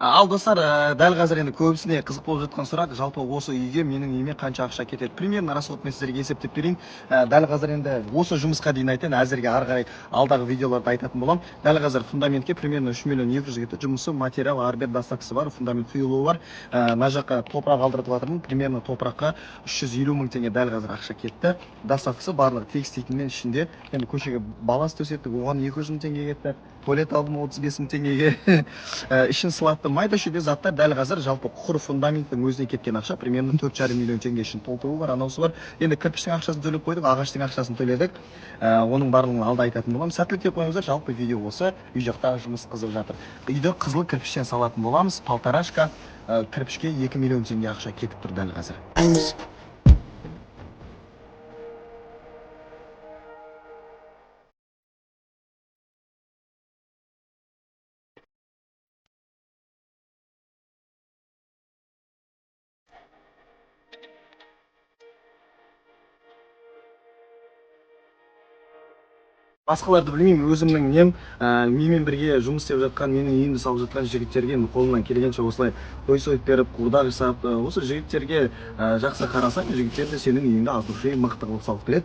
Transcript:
Ал достар, дәл қазір енді көбісіне қызық болып жатқан сұрақ, жалпы осы үйге менің үйіме қанша ақша кетеді? Примерно расход мен сіздерге есептеп берейін. Дәл қазір енді осы жұмысқа дейін айтайын, әзірге ары қарай алдағы видеоларда айтатын боламын. Дәл қазір фундаментке примерно 3 миллион 200 кетті. Жұмысы, материал, арбет доставкасы бар, фундамент құйылуы бар. Мына жаққа топырақ алдыртып жатырмын. Примерно топыраққа 350 мың теңге дәл қазір ақша кетті. Доставкасы барлығы тегістейтінмен ішінде. Енді көшеге балас төсеттік, оған 200 мың теңге кетті. Туалет алдым 35 мың теңгеге. Ішін сылатты, майда шүйде заттар дәл қазір жалпы құр фундаменттің өзіне кеткен ақша примерно 4,5 миллион теңге ішін толтыру бар, анаусы бар. Енді кірпіштің ақшасын төлеп қойдық, ағаштың ақшасын төледік. Оның барлығын алда айтатын боламын. Сәттілік деп қойыңыздар, жалпы видео осы. Үй жақта жұмыс қызып жатыр. Үйді қызыл кірпіштен салатын боламыз. Полторашка кірпішке 2 миллион теңге ақша кетіп тұр дәл қазір. Басқаларды білмеймін, өзімнің нем, менімен бірге жұмыс істеп жатқан, менің үйімді салып жатқан жігіттерге қолымнан келгенше осылай той сойып беріп, құрда жасап, осы жігіттерге жақсы қарасаң, жігіттер де сенің үйіңді ас үй мықты қылып салып береді.